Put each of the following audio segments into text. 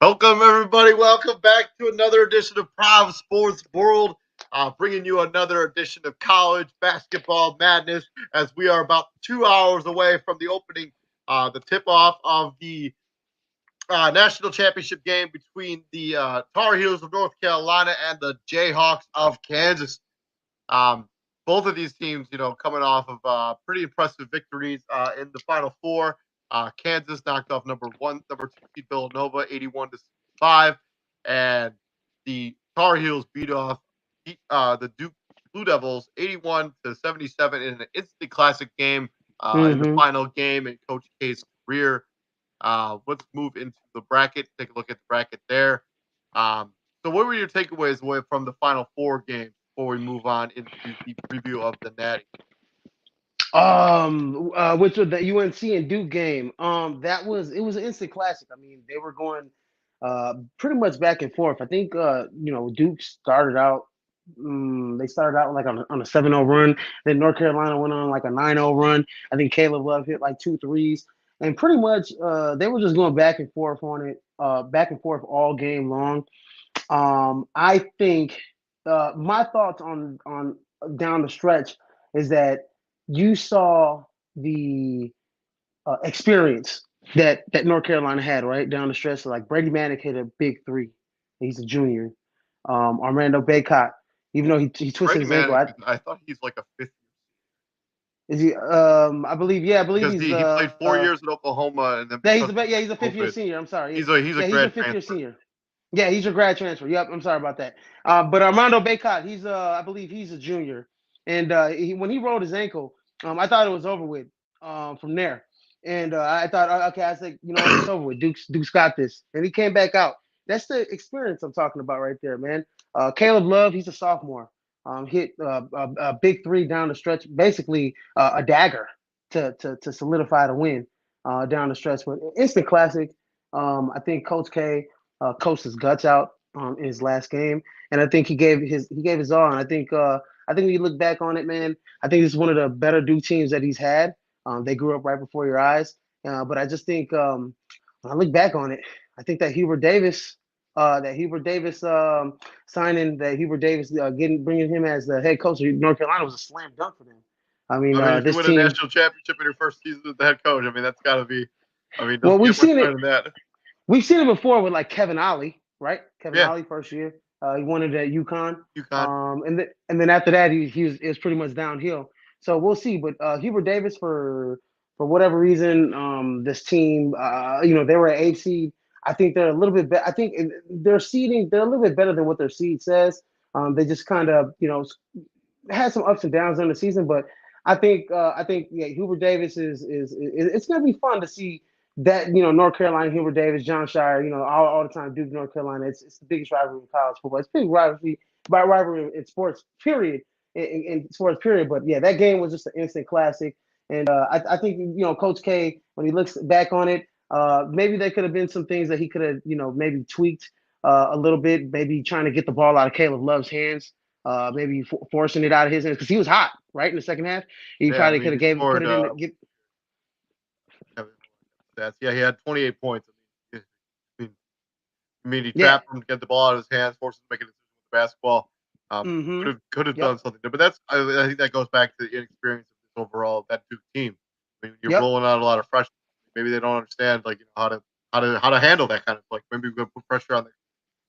Welcome, everybody. Welcome back to another edition of Prov Sports World. Bringing you another edition of college basketball madness as we are about 2 hours away from the opening, the tip off of the national championship game between the Tar Heels of North Carolina and the Jayhawks of Kansas. Um, both of these teams, coming off of pretty impressive victories in the Final Four. Kansas knocked off number two seed Villanova, 81-5, and the Tar Heels beat the Duke Blue Devils, 81-77 in an instant classic game in the final game in Coach K's career. Let's move into the bracket. Take a look at the bracket there. So, what were your takeaways away from the Final Four games before we move on into the preview of the Natty? Which was the UNC and Duke game. It was an instant classic. I mean, they were going pretty much back and forth. I think Duke started out. They started out like on a 7-0 run. Then North Carolina went on like a 9-0 run. I think Caleb Love hit like two threes, and pretty much they were just going back and forth on it, back and forth all game long. I think my thoughts on down the stretch is that you saw the experience that North Carolina had right down the stretch. So like Brady Manick hit a big three. He's a junior. Armando Baycott, even though he twisted Brady his ankle, Manick, I thought he's like a fifth is he? I believe. Yeah, I believe because he's. he played 4 years at Oklahoma and then Yeah, because of he's a fifth year COVID, senior. I'm sorry. he's a Yeah, he's a grad fifth year transfer. senior. Yeah, he's a grad transfer. Yep, I'm sorry about that. But Armando Baycott, he's I believe he's a junior, and when he rolled his ankle, I thought it was over with from there. And I thought, okay, I said, you know what, it's over with. Duke's got this, and he came back out. That's the experience I'm talking about right there, man. Caleb Love, he's a sophomore. Hit a big three down the stretch, basically a dagger to solidify the win down the stretch. But instant classic. I think Coach K coached his guts out in his last game, and I think he gave his all. And I think when you look back on it, man, I think this is one of the better Duke teams that he's had. They grew up right before your eyes, but I just think when I look back on it, I think that Hubert Davis signing, that Hubert Davis bringing him as the head coach of North Carolina was a slam dunk for them. I mean, I mean, if you this win a team. national championship in your first season as the head coach, I mean, that's got to be. I mean, Well, doesn't get much better than that. we've seen it before with like Kevin Ollie, right? Kevin Yeah, Ollie first year, he won it at UConn, UConn. and then after that it was pretty much downhill. So we'll see. But Hubert Davis, for whatever reason, this team, they were at 8 seed. I think they're a little bit better. I think they're a little bit better than what their seed says. They just kind of had some ups and downs in the season, but I think yeah, Hubert Davis is it's gonna be fun to see that North Carolina, Hubert Davis, John Shire, all the time Duke, North Carolina. It's the biggest rivalry in college football. It's big rivalry in sports period, in sports period. But yeah, that game was just an instant classic, and I think Coach K, when he looks back on it, maybe there could have been some things that he could have maybe tweaked a little bit, maybe trying to get the ball out of Caleb Love's hands, maybe forcing it out of his hands because he was hot right in the second half. He Yeah, I probably mean, could he have put scored. it in. Get, Stats. Yeah, he had 28 points. He yeah. trapped him to get the ball out of his hands, forced him to make a decision with the basketball. Mm-hmm. Could have Yep. done something, but I think that goes back to the inexperience of this overall that Duke team. I mean, you're Yep. rolling out a lot of freshmen. Maybe they don't understand how to handle that kind of like maybe we're gonna put pressure on them.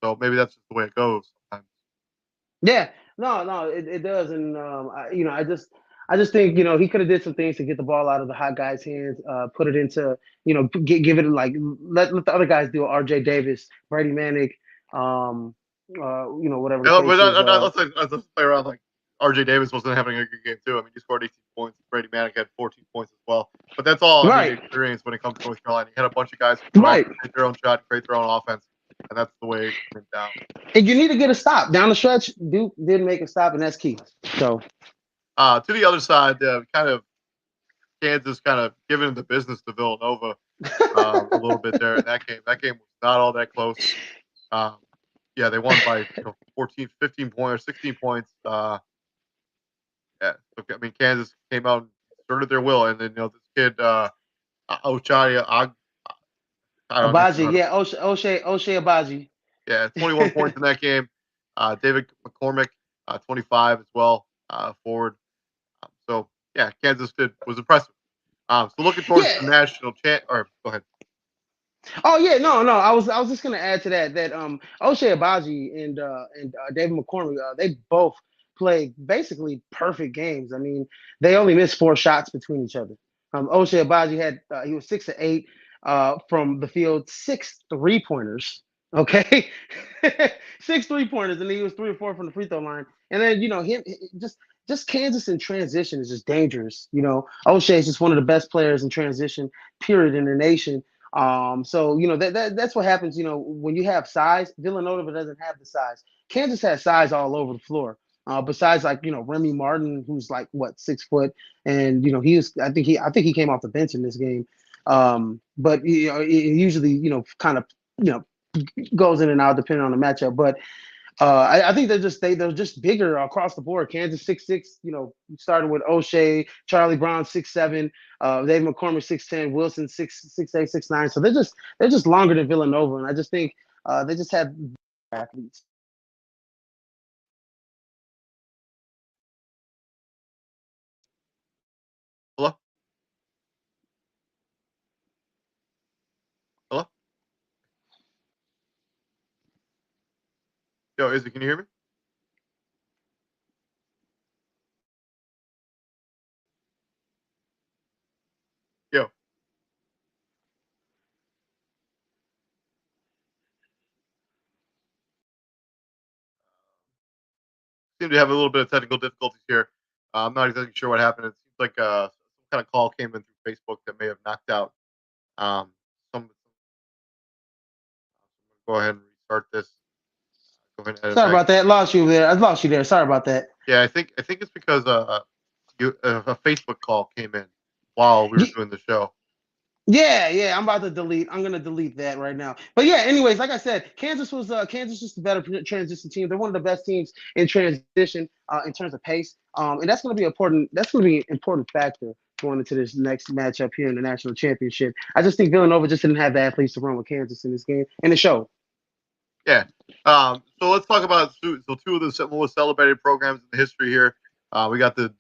So maybe that's just the way it goes sometimes. Yeah, no, it does, and I just think he could have did some things to get the ball out of the hot guy's hands, put it into give it like let the other guys do it. R.J. Davis, Brady Manick, whatever the But case is. let's play around like R.J. Davis wasn't having a good game too. I mean, he scored 18 points. Brady Manick had 14 points as well. But that's all. I mean, Right, experience when it comes to North Carolina. You had a bunch of guys who could all right, create their own shot, create their own offense, and that's the way it went down. and you need to get a stop down the stretch. Duke didn't make a stop, and that's key. So To the other side, kind of Kansas kind of giving the business to Villanova a little bit there in that game. That game was not all that close. Um, yeah, they won by 14, 15 points, 16 points. Yeah, so, I mean, Kansas came out and asserted their will, and then this kid Ochai I don't even know Abaji, how to. yeah, O'Shea Abaji. Yeah, 21 points in that game. David McCormick, 25 as well, forward. So yeah, Kansas was impressive. So looking towards Yeah. the national champ. Or go ahead. Oh yeah, no. I was just gonna add to that O'Shea Abaji and David McCormick, they both played basically perfect games. I mean, they only missed 4 shots between each other. O'Shea Abaji had he was 6 of 8 from the field, 6 3 pointers. Okay, 6 3 pointers, and he was 3 or 4 from the free throw line. And then him just Kansas in transition is just dangerous. O'Shea is just one of the best players in transition, period, in the nation. So that's what happens. When you have size, Villanova doesn't have the size. Kansas has size all over the floor. Besides, like Remy Martin, who's like what, 6 foot, and he was. I think he came off the bench in this game. But it usually kind of goes in and out depending on the matchup. But I think they're just bigger across the board. Kansas 6'6", starting with O'Shea, Charlie Brown 6'7", David McCormick 6'10", Wilson 6'8", 6'9". So they're just longer than Villanova, and I just think they just have athletes. Hello, hello. Yo, Izzy, can you hear me? Yo, seem to have a little bit of technical difficulties here. I'm not exactly sure what happened. It seems like some kind of call came in through Facebook that may have knocked out. Some go ahead and restart this. Go ahead and edit Sorry back. about that. Lost you there. I lost you there. Sorry about that. Yeah, I think it's because a Facebook call came in while we were doing the show. Yeah. I'm gonna delete that right now. But yeah, anyways, like I said, Kansas was the better transition team. They're one of the best teams in transition in terms of pace. And that's gonna be important. That's gonna be an important factor going into this next matchup here in the national championship. I just think Villanova just didn't have the athletes to run with Kansas in this game, and it showed. Yeah. So let's talk about two of the most celebrated programs in the history here. We got the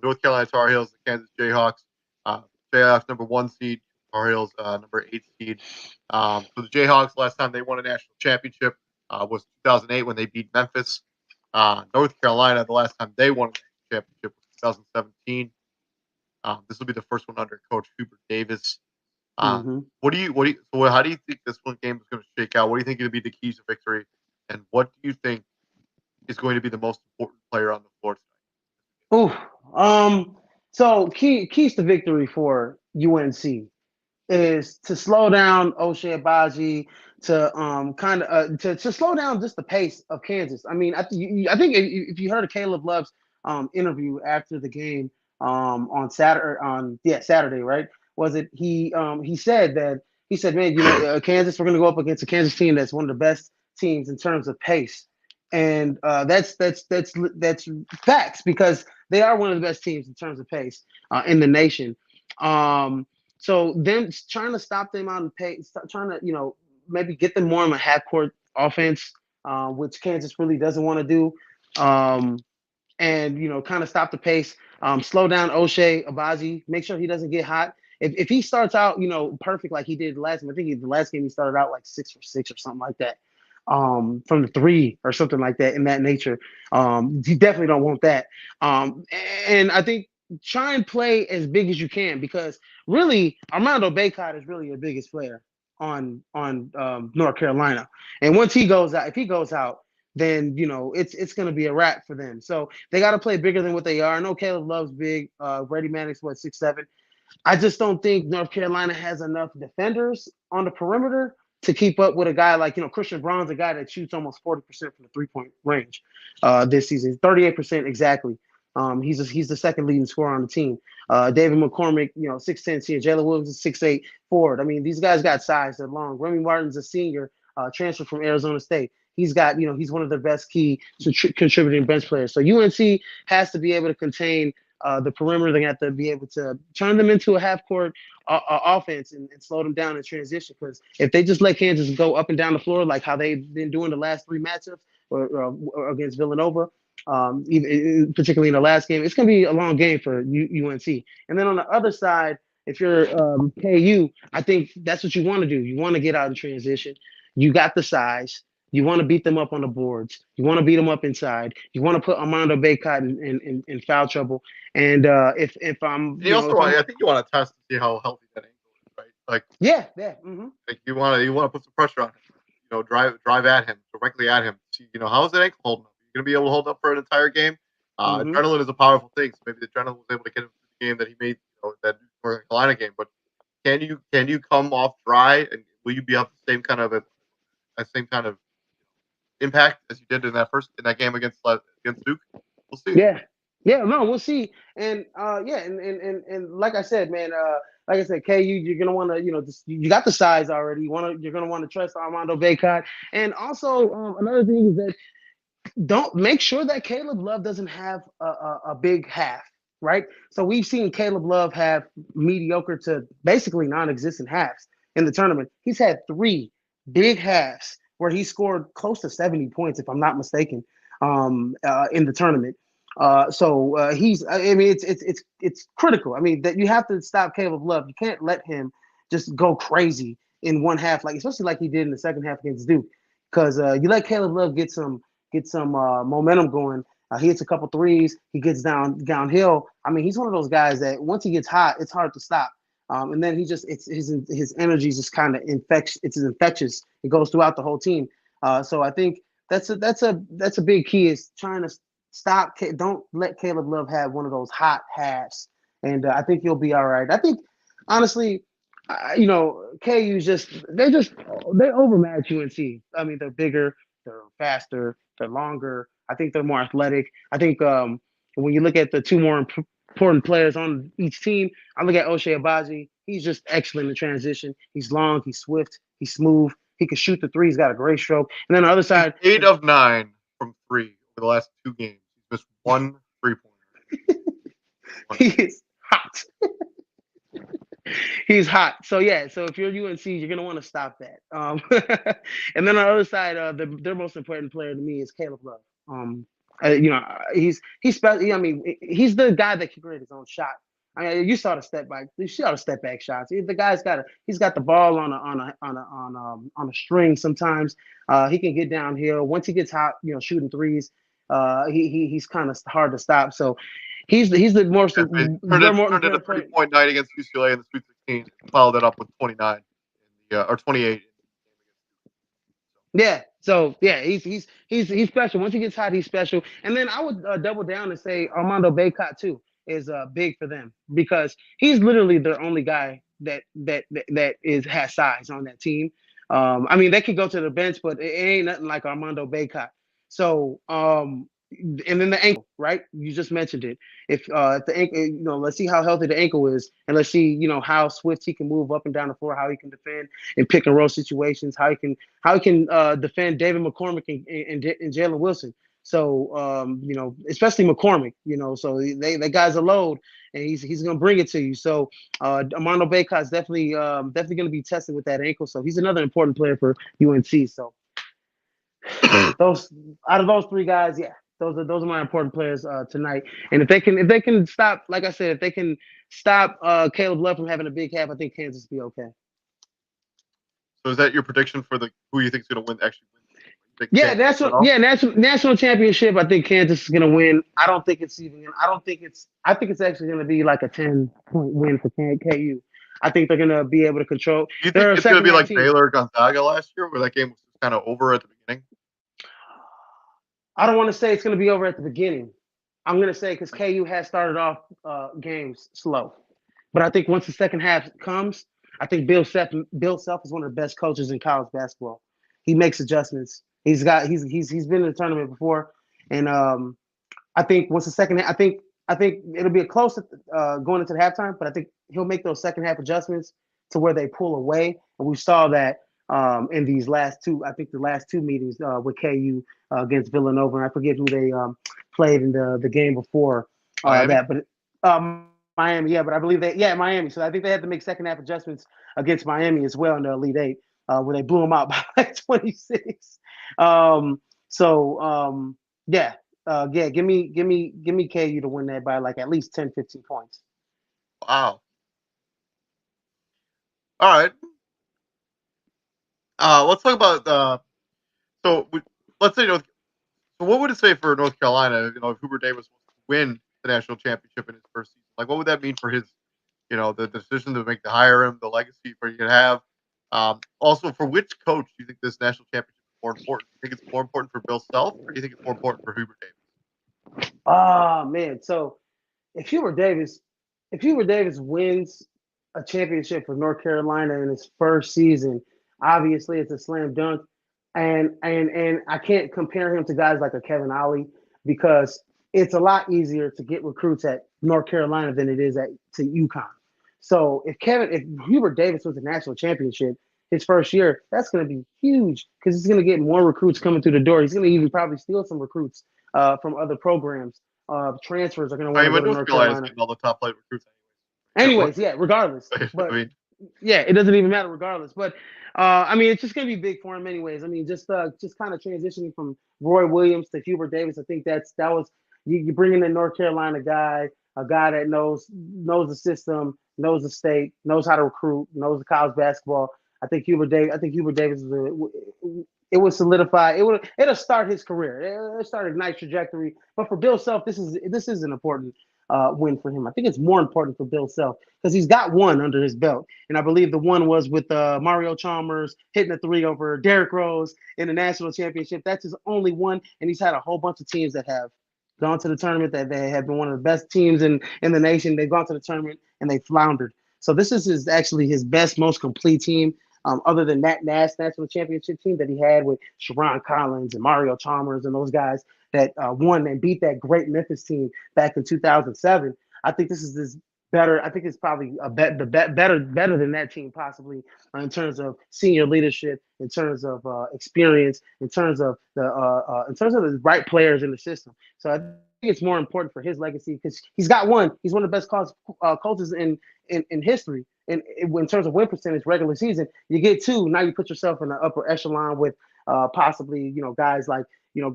North Carolina Tar Heels, the Kansas Jayhawks. Uh, Jayhawks number 1 seed, Tar Heels number 8 seed. For the Jayhawks, last time they won a national championship was 2008 when they beat Memphis. North Carolina, the last time they won a national championship was 2017. This will be the first one under Coach Hubert Davis. Hmm. So how do you think this one game is going to shake out? What do you think are going to be the keys to victory, and what do you think is going to be the most important player on the floor Ooh. So keys to victory for UNC is to slow down O'Shea Abaji, to kind of to slow down just the pace of Kansas. I mean, I think if you heard of Caleb Love's interview after the game on Saturday, right? Was it he said that he said, man, Kansas, we're going to go up against a Kansas team that's one of the best teams in terms of pace. And that's facts, because they are one of the best teams in terms of pace in the nation. So them trying to stop them out and trying to maybe get them more on a half court offense, which Kansas really doesn't want to do, and kind of stop the pace, slow down O'Shea Abaji, make sure he doesn't get hot. If he starts out perfect like he did the last game, I think the last game he started out like 6 for 6 or something like that, from the three or something like that in that nature. You definitely don't want that. And I think try and play as big as you can, because really Armando Bacot is really your biggest player on North Carolina. And once he goes out, if he goes out, then it's going to be a wrap for them. So they got to play bigger than what they are. I know Caleb Love's big. Brady Mannix, what, 6'7". I just don't think North Carolina has enough defenders on the perimeter to keep up with a guy like Christian Braun's, a guy that shoots almost 40% from the 3-point range this season, 38% exactly. He's the second leading scorer on the team. David McCormick, 6'10" senior. Jalen Williams is 6'8" forward. I mean, these guys got size. They're long. Remy Martin's a senior, transfer from Arizona State. He's got, he's one of the best key contributing bench players. So UNC has to be able to contain the perimeter. They have to be able to turn them into a half court offense and slow them down in transition. Because if they just let Kansas go up and down the floor like how they've been doing the last three matchups or against Villanova, particularly in the last game, it's going to be a long game for UNC. And then on the other side, if you're KU, I think that's what you want to do. You want to get out in transition. You got the size. You want to beat them up on the boards. You want to beat them up inside. You want to put Armando Bacot in foul trouble. And if I'm, And you also, if I'm, I think you want to test to see how healthy that ankle is, right? yeah. Like you want to put some pressure on him. Drive at him, directly at him. See, how's that ankle holding up? You're gonna be able to hold up for an entire game. Adrenaline is a powerful thing. So maybe the adrenaline was able to get him through the game that he made, that North Carolina game. But can you come off dry, and will you be up the same kind of impact as you did in that game against Duke? We'll see. Yeah, no, we'll see. And and like I said, man, like I said, KU, you're gonna want to, you got the size already. You're gonna want to trust Armando Bacot. And also another thing is that don't make sure that Caleb Love doesn't have a big half, right? So we've seen Caleb Love have mediocre to basically non-existent halves in the tournament. He's had three big halves where he scored close to 70 points, if I'm not mistaken, in the tournament. He's. I mean, it's critical. I mean, that you have to stop Caleb Love. You can't let him just go crazy in one half, like especially like he did in the second half against Duke, because you let Caleb Love get some momentum going. He hits a couple threes. He gets downhill. I mean, he's one of those guys that once he gets hot, it's hard to stop. And then his energy is just kind of infectious. It's infectious. It goes throughout the whole team. So I think that's a big key is trying to stop. Don't let Caleb Love have one of those hot halves, and I think you'll be all right. I think honestly, KU's they overmatch UNC. I mean, they're bigger, they're faster, they're longer. I think they're more athletic. I think when you look at the two more important players on each team, I look at Oshay Abaji. He's just excellent in transition. He's long, he's swift, he's smooth. He can shoot the three. He's got a great stroke. And then on the other side, 8 of 9 from 3 over the last 2 games. He's missed 1 3-pointer. He is hot. He's hot. So yeah. So if you're UNC, you're gonna want to stop that. And then on the other side, their most important player to me is Caleb Love. He's special. I mean, he's the guy that can create his own shot. I mean, you saw the step back. You saw the step back shots. The guy's he's got the ball on a string. Sometimes he can get downhill. Once he gets hot, shooting threes. He's kind of hard to stop. So he's the most. Turned in a 30-point night against UCLA in the Sweet 16. Followed that up with 29 or 28. Yeah. So yeah, he's special. Once he gets hot, he's special. And then I would double down and say Armando Bacot too is big for them because he's literally their only guy that has size on that team. I mean, they could go to the bench, but it ain't nothing like Armando Bacot. So and then the ankle, right? You just mentioned it. If the ankle, let's see how healthy the ankle is, and let's see, how swift he can move up and down the floor, how he can defend in pick and roll situations, how he can defend David McCormick and Jalen Wilson. So especially McCormick, so that guy's a load, and he's gonna bring it to you. So Armando Bacot's definitely gonna be tested with that ankle. So he's another important player for UNC. So those out of those three guys, yeah. Those are my important players tonight. And if they can stop, like I said, if they can stop Caleb Love from having a big half, I think Kansas will be okay. So is that your prediction for who you think is going to actually win? Yeah, national championship. I think Kansas is going to win. I don't think it's even. I think it's actually going to be like a 10-point win for KU. I think they're going to be able to control. Do you think it's going to be like Baylor Gonzaga last year, where that game was kind of over at the beginning? I don't want to say it's going to be over at the beginning. I'm going to say because KU has started off games slow, but I think once the second half comes, I think Bill Self is one of the best coaches in college basketball. He makes adjustments. He's been in the tournament before, and I think once the second half, I think it'll be a close going into the halftime, but I think he'll make those second half adjustments to where they pull away, and we saw that in these last two. I think the last two meetings with KU against Villanova, and I forget who they played in the game before that, but Miami, yeah, but I believe Miami. So I think they had to make second half adjustments against Miami as well in the Elite Eight, where they blew them out by like 26. Um, so yeah, yeah, give me KU to win that by like at least 10, 15 points. Wow. All right. Let's talk about so we, let's say so what would it say for North Carolina? If Hoover Davis wants to win the national championship in his first season, like what would that mean for his, the decision to make to hire him, the legacy for you can have. Also, for which coach do you think this national championship is more important? Do you think it's more important for Bill Self, or do you think it's more important for Hoover Davis? Oh man, so if Hubert Davis, if Hubert Davis wins a championship for North Carolina in his first season, obviously it's a slam dunk. And I can't compare him to guys like a Kevin Ollie because it's a lot easier to get recruits at North Carolina than it is at to UConn. So if Hubert Davis wins a national championship his first year, that's going to be huge because he's going to get more recruits coming through the door. He's going to even probably steal some recruits from other programs. Transfers are going to I want mean, to go but to North North Carolina's Carolina. getting all the top flight recruits anyway. Anyways, yeah, regardless. I But mean, yeah, it doesn't even matter regardless. But I mean, it's just gonna be big for him anyways. I mean, just kind of transitioning from Roy Williams to Hubert Davis. I think that was you bring in a North Carolina guy, a guy that knows the system, knows the state, knows how to recruit, knows the college basketball. I think Hubert Davis it would solidify. It'll start his career. It'll start a nice trajectory. But for Bill Self, this is an important win for him. I think it's more important for Bill Self because he's got one under his belt, and I believe the one was with Mario Chalmers hitting a three over Derrick Rose in the national championship. That's his only one, and he's had a whole bunch of teams that have gone to the tournament that they have been one of the best teams in the nation. They've gone to the tournament and they floundered. So this is actually his best, most complete team. Other than that national championship team that he had with Sharon Collins and Mario Chalmers and those guys that won and beat that great Memphis team back in 2007. I think this is this better. I think it's probably better than that team possibly in terms of senior leadership, in terms of experience, in terms of the right players in the system. So I think it's more important for his legacy because he's got one. He's one of the best coaches in history. In terms of win percentage, regular season, you get two. Now you put yourself in the upper echelon with possibly guys like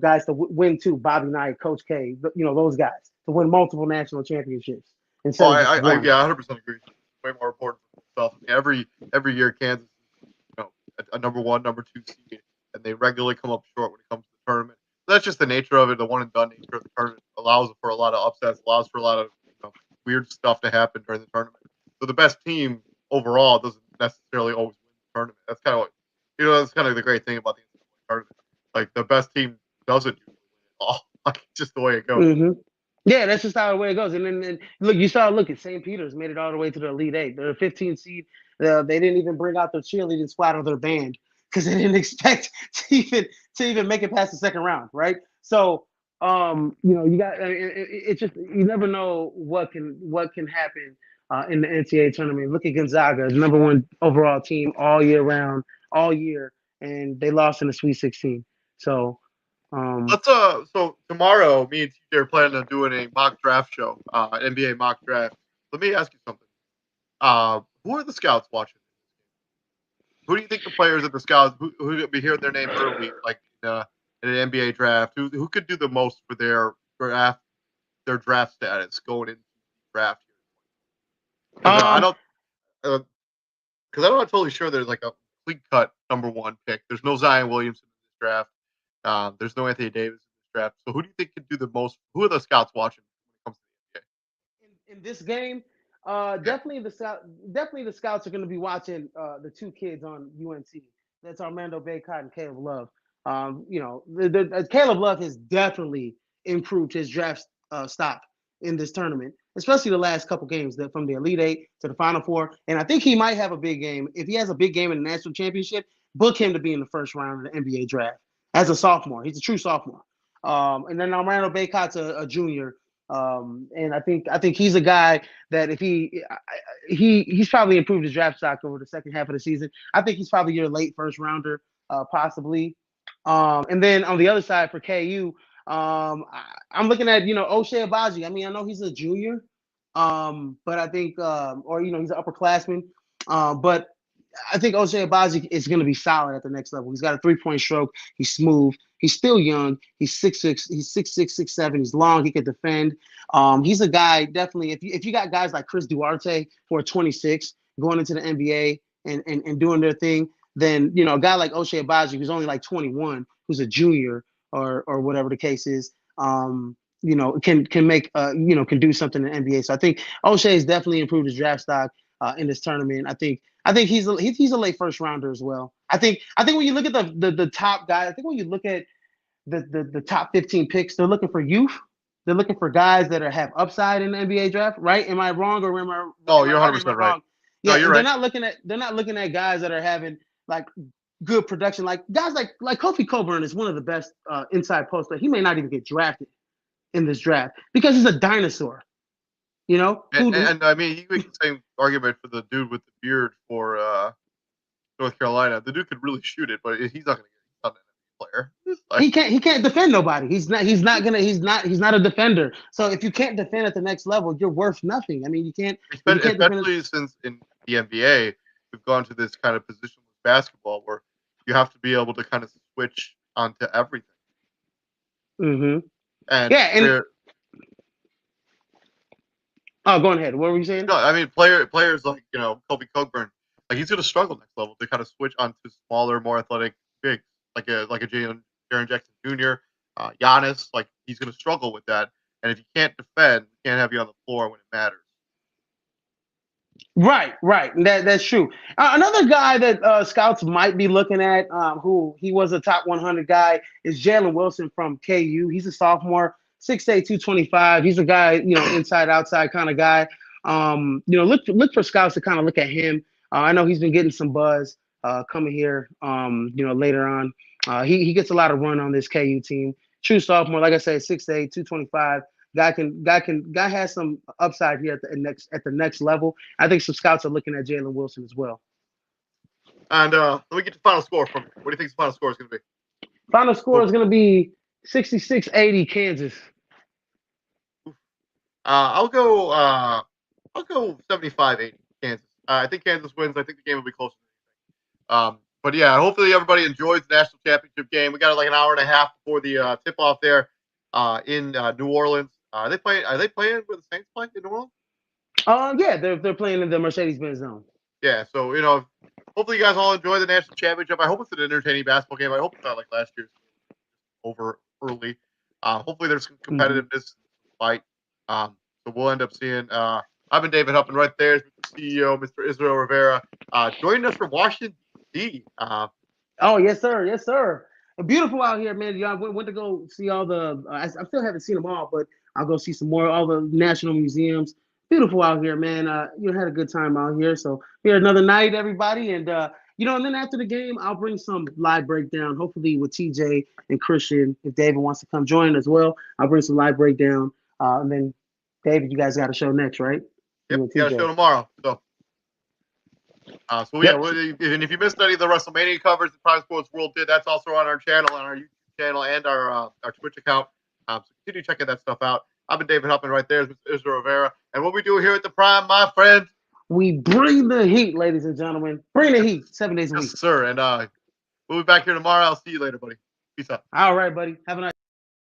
guys to win too. Bobby Knight, Coach K, those guys to win multiple national championships oh, instead of just I one. yeah, 100% agree. It's way more important for himself. I mean, every year Kansas is a number one, number two seed, and they regularly come up short when it comes to the tournament. So that's just the nature of it. The one and done nature of the tournament allows for a lot of upsets, allows for a lot of weird stuff to happen during the tournament. So the best team overall doesn't necessarily always win the tournament. That's kind of what that's kind of the great thing about the tournament. Like the best team doesn't usually win it all. Like it's just the way it goes. Mm-hmm. Yeah, that's just how the way it goes. And then look, you saw look at St. Peter's made it all the way to the Elite Eight. They're a 15 seed. They didn't even bring out their cheerleading squad or their band because they didn't expect to even make it past the second round, right? So you got it's just you never know what can happen in the NCAA tournament. Look at Gonzaga, the number one overall team all year round, all year, and they lost in the Sweet 16. So um, Let's so tomorrow me and TJ are planning on doing a mock draft show, NBA mock draft. Let me ask you something. Who are the scouts watching? Who do you think the players at the scouts who will be hearing their name early, like in an NBA draft? Who could do the most for their draft status going into the draft? Because I um, don't because I'm not totally sure there's like a clean cut number one pick. There's no Zion Williamson in this draft. There's no Anthony Davis in this draft. So who do you think could do the most? Who are the scouts watching when it comes to in this game, the NBA? definitely the scouts are going to be watching the two kids on UNC. That's Armando Bacot and Caleb Love. Caleb Love has definitely improved his draft stock in this tournament, especially the last couple games from the Elite Eight to the Final Four. And I think he might have a big game. If he has a big game in the national championship, book him to be in the first round of the NBA draft as a sophomore. He's a true sophomore. And then Armando Bacot's a junior. And I think he's a guy that if he's probably improved his draft stock over the second half of the season. I think he's probably your late first rounder, possibly. And then on the other side for KU, I'm looking at O'Shea Abaji. I mean, I know he's a junior, But I think, or he's an upperclassman. But I think Ochai Agbaji is going to be solid at the next level. He's got a 3-point stroke. He's smooth. He's still young. He's 6'6". He's 6'6", 6'7". He's long. He can defend. He's a guy definitely. If you got guys like Chris Duarte who are 26 going into the NBA and doing their thing, then a guy like Ochai Agbaji who's only like 21, who's a junior or whatever the case is, can make can do something in the NBA. So I think O'Shea has definitely improved his draft stock in this tournament. I think he's a late first rounder as well. I think when you look at the top guys, I think when you look at the top 15 picks, they're looking for youth. They're looking for guys that have upside in the NBA draft, right? Am I wrong or am I No, am I you're right or am I 100% right. wrong? No, Yeah, you're and they're right. not looking at guys that are having like good production, like guys like Kofi Coburn is one of the best inside poster. He may not even get drafted in this draft because he's a dinosaur. You know who And I mean, you make the same argument for the dude with the beard for North Carolina. The dude could really shoot it, but he's not going to get. He's not an NBA player. Like, he can't defend nobody. He's not a defender. So if you can't defend at the next level, you're worth nothing. I mean, you can't if you can't defend. especially since in the NBA we've gone to this kind of positionless basketball where you have to be able to kind of switch onto everything. Mm-hmm. And Yeah, and go ahead. What were you saying? no, I mean players like Kobe Coburn, like he's going to struggle next level to kind of switch onto smaller, more athletic bigs like a Jaren Jackson Jr., Giannis. Like he's going to struggle with that. And if you can't defend, you can't have you on the floor when it matters. Right. That's true. Another guy that scouts might be looking at, who he was a top 100 guy, is Jalen Wilson from KU. He's a sophomore, 6'8", 225. He's a guy, inside outside kind of guy. Look for scouts to kind of look at him. I know he's been getting some buzz coming here. Later on, he gets a lot of run on this KU team. True sophomore, like I said, 6'8", 225. Guy has some upside here at the next level. I think some scouts are looking at Jalen Wilson as well. And let me get the final score from you. What do you think the final score is going to be? Final score is going to be 66-80 Kansas. I'll go 75-80 Kansas. I think Kansas wins. I think the game will be closer than anything. But yeah, hopefully everybody enjoys the national championship game. We got like an hour and a half before the tip off there in New Orleans. Are they playing where the Saints play in New Orleans? Yeah, they're playing in the Mercedes-Benz Zone. Yeah, so hopefully you guys all enjoy the national championship. I hope it's an entertaining basketball game. I hope it's not like last year's over early. Hopefully there's some competitiveness fight. So we'll end up seeing. I've been David Huppin. Right there is Mr. CEO, Mr. Israel Rivera, joining us from Washington D.C. Oh yes, sir. Beautiful out here, man. Y'all went to go see all the. I still haven't seen them all, but I'll go see some more. All the national museums. Beautiful out here, man. You had a good time out here. So here another night, everybody, and and then after the game, I'll bring some live breakdown. Hopefully with TJ and Christian, if David wants to come join as well, I'll bring some live breakdown. And then David, you guys got a show next, right? Yep, we got a show tomorrow. So. And if you missed any of the WrestleMania covers that Prime Sports World did, that's also on our channel, on our YouTube channel, and our Twitch account. So continue checking that stuff out. I've been David Huppin. Right there is Mr. Israel Rivera. And what we do here at the Prime, my friend, we bring the heat, ladies and gentlemen. Bring the heat 7 days a week. Yes, sir. And we'll be back here tomorrow. I'll see you later, buddy. Peace out. All right, buddy. Have a nice